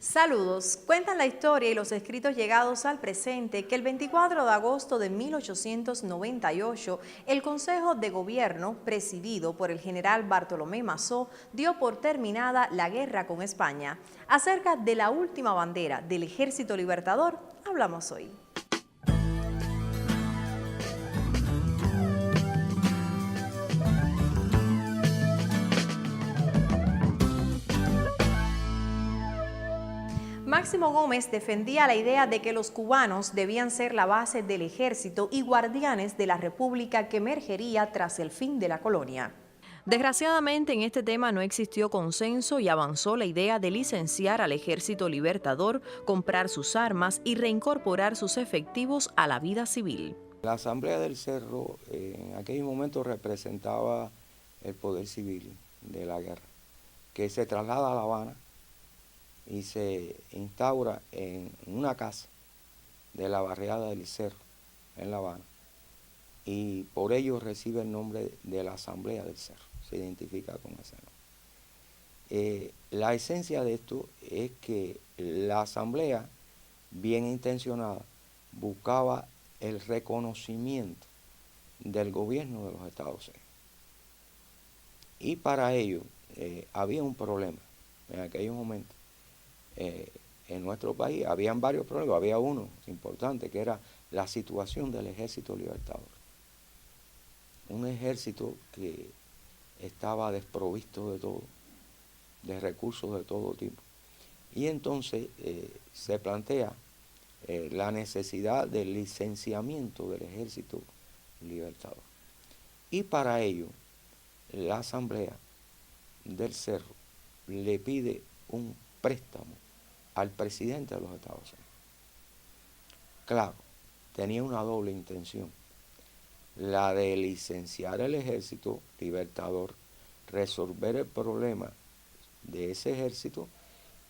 Saludos. Cuentan la historia y los escritos llegados al presente que el 24 de agosto de 1898, el Consejo de Gobierno, presidido por el general Bartolomé Mazó, dio por terminada la guerra con España. Acerca de la última bandera del Ejército Libertador, hablamos hoy. Máximo Gómez defendía la idea de que los cubanos debían ser la base del ejército y guardianes de la república que emergería tras el fin de la colonia. Desgraciadamente, en este tema no existió consenso y avanzó la idea de licenciar al Ejército Libertador, comprar sus armas y reincorporar sus efectivos a la vida civil. La Asamblea del Cerro en aquel momento representaba el poder civil de la guerra, que se traslada a La Habana y se instaura en una casa de la barriada del Cerro, en La Habana, y por ello recibe el nombre de la Asamblea del Cerro, se identifica con ese nombre. La esencia de esto es que la Asamblea, bien intencionada, buscaba el reconocimiento del gobierno de los Estados Unidos. Y para ello había un problema en aquellos momentos. En nuestro país habían varios problemas, había uno importante que era la situación del Ejército Libertador. Un ejército que estaba desprovisto de todo, de recursos de todo tipo. Y entonces se plantea la necesidad del licenciamiento del Ejército Libertador. Y para ello, la Asamblea del Cerro le pide un préstamo al presidente de los Estados Unidos. Claro, tenía una doble intención, la de licenciar el Ejército Libertador, resolver el problema de ese ejército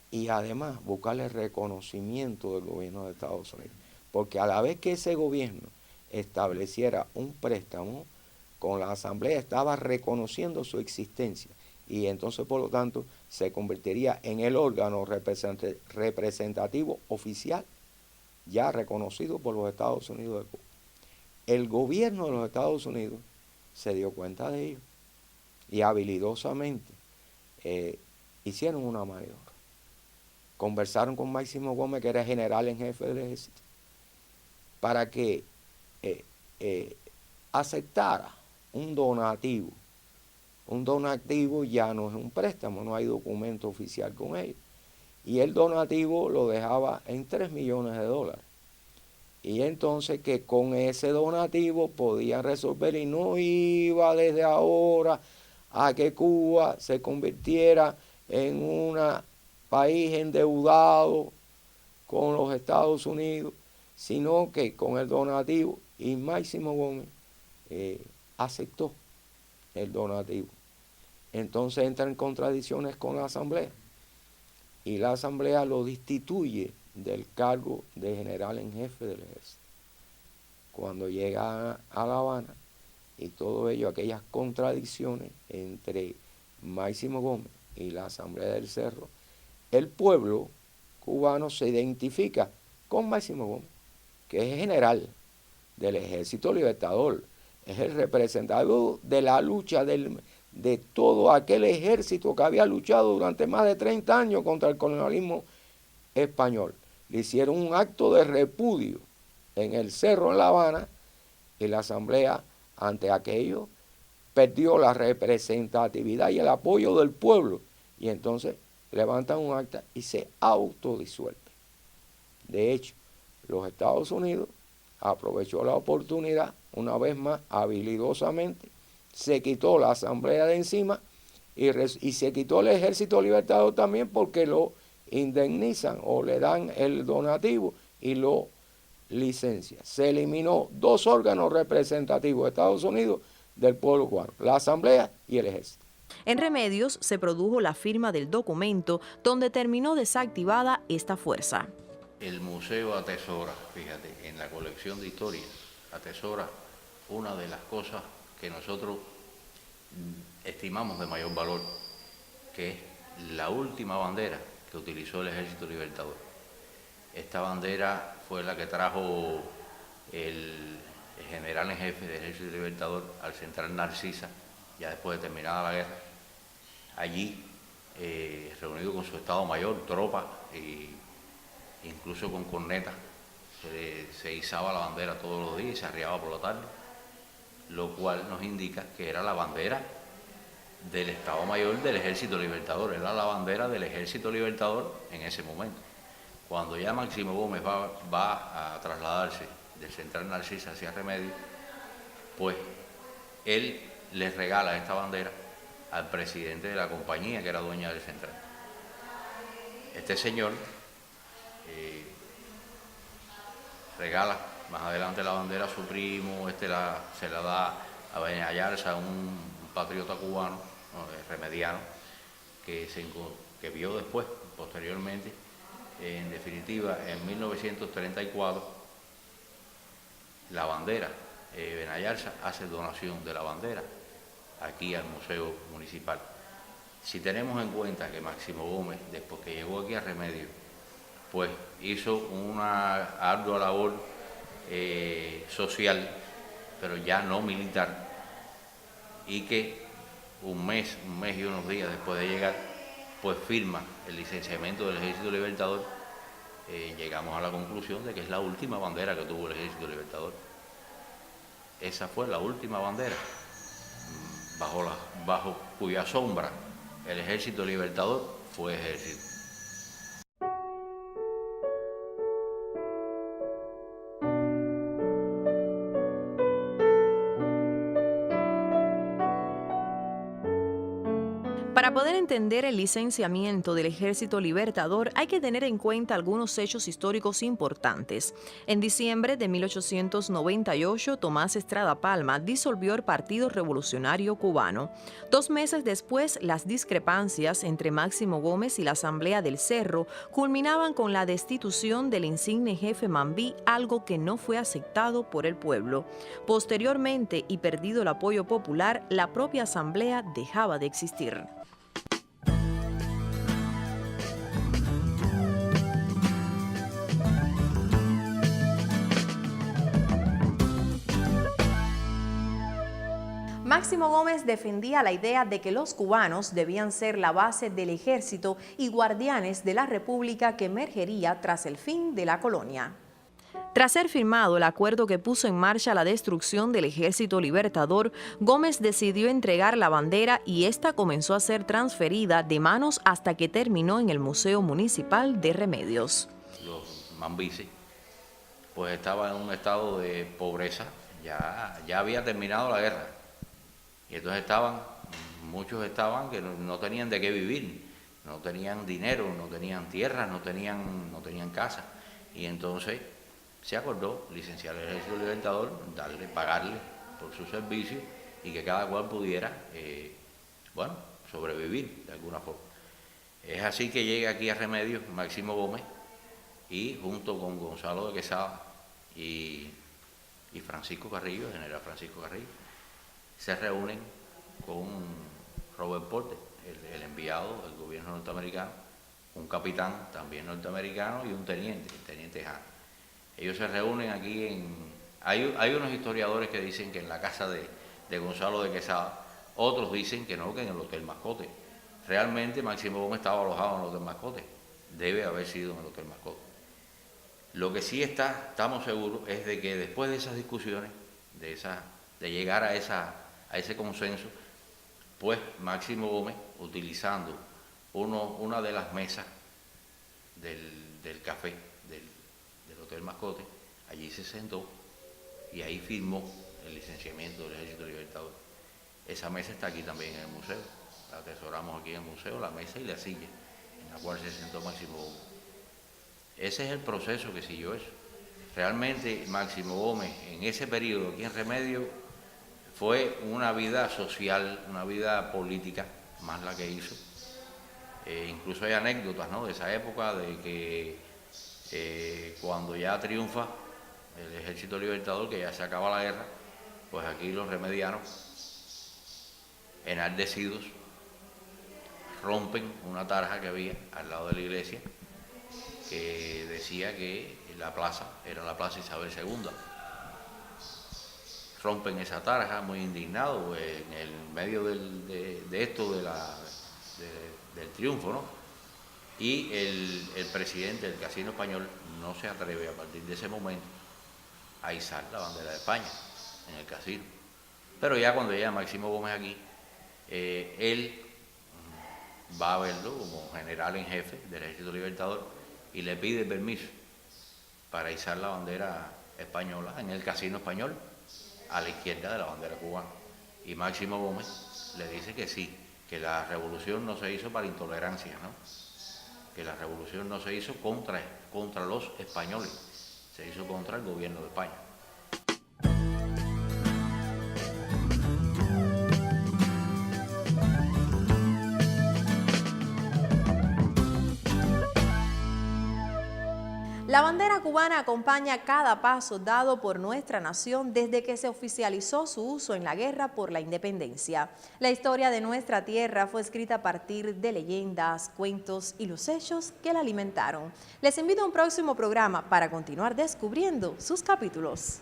y además buscarle reconocimiento del gobierno de Estados Unidos. Porque a la vez que ese gobierno estableciera un préstamo, con la Asamblea estaba reconociendo su existencia y entonces por lo tanto se convertiría en el órgano representativo oficial ya reconocido por los Estados Unidos de Cuba. El gobierno de los Estados Unidos se dio cuenta de ello y habilidosamente hicieron una maniobra. Conversaron con Máximo Gómez, que era general en jefe del ejército, para que aceptara un donativo. Un donativo ya no es un préstamo, no hay documento oficial con ello. Y el donativo lo dejaba en $3 millones. Y entonces que con ese donativo podían resolver y no iba desde ahora a que Cuba se convirtiera en un país endeudado con los Estados Unidos, sino que con el donativo, y Máximo Gómez aceptó el donativo. Entonces entra en contradicciones con la Asamblea y la Asamblea lo destituye del cargo de general en jefe del ejército. Cuando llega a La Habana y todo ello, aquellas contradicciones entre Máximo Gómez y la Asamblea del Cerro, el pueblo cubano se identifica con Máximo Gómez, que es general del Ejército Libertador, es el representante de la lucha de todo aquel ejército que había luchado durante más de 30 años contra el colonialismo español. Le hicieron un acto de repudio en el Cerro, en La Habana, y la Asamblea, ante aquello, perdió la representatividad y el apoyo del pueblo. Y entonces levantan un acta y se autodisuelve. De hecho, los Estados Unidos aprovechó la oportunidad, una vez más, habilidosamente, se quitó la Asamblea de encima y se quitó el Ejército Libertador también porque lo indemnizan o le dan el donativo y lo licencia. Se eliminó dos órganos representativos de Estados Unidos del pueblo cubano, la Asamblea y el Ejército. En Remedios se produjo la firma del documento donde terminó desactivada esta fuerza. El museo atesora, fíjate, en la colección de historias, atesora una de las cosas que nosotros estimamos de mayor valor, que es la última bandera que utilizó el Ejército Libertador. Esta bandera fue la que trajo el general en jefe del Ejército Libertador al Central Narcisa, ya después de terminada la guerra. Allí, reunido con su Estado Mayor, tropas, e incluso con cornetas, se izaba la bandera todos los días y se arriaba por la tarde, lo cual nos indica que era la bandera del Estado Mayor del Ejército Libertador, era la bandera del Ejército Libertador en ese momento. Cuando ya Máximo Gómez va a trasladarse del Central Narcisa hacia Remedios, pues él le regala esta bandera al presidente de la compañía que era dueña del Central. Este señor regala más adelante la bandera a su primo, se la da a Benayarza, un patriota cubano, remediano, que vio después, posteriormente, en definitiva, en 1934, la bandera. Benayarza hace donación de la bandera aquí al Museo Municipal. Si tenemos en cuenta que Máximo Gómez, después que llegó aquí a Remedios, pues hizo una ardua labor social, pero ya no militar, y que un mes y unos días después de llegar, pues firma el licenciamiento del Ejército Libertador, llegamos a la conclusión de que es la última bandera que tuvo el Ejército Libertador. Esa fue la última bandera bajo cuya sombra el Ejército Libertador fue ejercido. Para poder entender el licenciamiento del Ejército Libertador hay que tener en cuenta algunos hechos históricos importantes. En diciembre de 1898, Tomás Estrada Palma disolvió el Partido Revolucionario Cubano. 2 meses después, las discrepancias entre Máximo Gómez y la Asamblea del Cerro culminaban con la destitución del insigne jefe Mambí, algo que no fue aceptado por el pueblo. Posteriormente, y perdido el apoyo popular, la propia Asamblea dejaba de existir. Máximo Gómez defendía la idea de que los cubanos debían ser la base del ejército y guardianes de la república que emergería tras el fin de la colonia. Tras ser firmado el acuerdo que puso en marcha la destrucción del Ejército Libertador, Gómez decidió entregar la bandera y esta comenzó a ser transferida de manos hasta que terminó en el Museo Municipal de Remedios. Los mambises, pues estaban en un estado de pobreza, ya había terminado la guerra. Y entonces muchos estaban que no tenían de qué vivir, no tenían dinero, no tenían tierras, no tenían casa. Y entonces se acordó licenciar el Ejército Libertador, pagarle por su servicio y que cada cual pudiera, sobrevivir de alguna forma. Es así que llega aquí a Remedios Máximo Gómez y junto con Gonzalo de Quesada y Francisco Carrillo, el general Francisco Carrillo, se reúnen con Robert Porter, el enviado del gobierno norteamericano, un capitán también norteamericano y un teniente, el teniente Hanna. Ellos se reúnen aquí hay unos historiadores que dicen que en la casa de Gonzalo de Quesada, otros dicen que no, que en el Hotel Mascote. Realmente Máximo Gómez estaba alojado en el Hotel Mascote, debe haber sido en el Hotel Mascote. Lo que sí estamos seguros es de que después de esas discusiones, de llegar a ese consenso, pues Máximo Gómez, utilizando una de las mesas del café del Hotel Mascote, allí se sentó y ahí firmó el licenciamiento del Ejército Libertador. Esa mesa está aquí también en el museo, la atesoramos aquí en el museo, la mesa y la silla en la cual se sentó Máximo Gómez. Ese es el proceso que siguió eso. Realmente Máximo Gómez en ese periodo aquí en Remedios fue una vida social, una vida política, más la que hizo. Incluso hay anécdotas, ¿no?, de esa época, de que cuando ya triunfa el Ejército Libertador, que ya se acaba la guerra, pues aquí los remedianos, enardecidos, rompen una tarja que había al lado de la iglesia que decía que la plaza era la Plaza Isabel II. Rompen esa tarja muy indignados, pues, en el medio de esto del triunfo, ¿no? Y el presidente del Casino Español no se atreve a partir de ese momento a izar la bandera de España en el casino. Pero ya cuando llega Máximo Gómez aquí, él va a verlo como general en jefe del Ejército Libertador y le pide permiso para izar la bandera española en el Casino Español a la izquierda de la bandera cubana. Y Máximo Gómez le dice que sí, que la revolución no se hizo para intolerancia, ¿no? Que la revolución no se hizo contra los españoles, se hizo contra el gobierno de España. La bandera cubana acompaña cada paso dado por nuestra nación desde que se oficializó su uso en la guerra por la independencia. La historia de nuestra tierra fue escrita a partir de leyendas, cuentos y los hechos que la alimentaron. Les invito a un próximo programa para continuar descubriendo sus capítulos.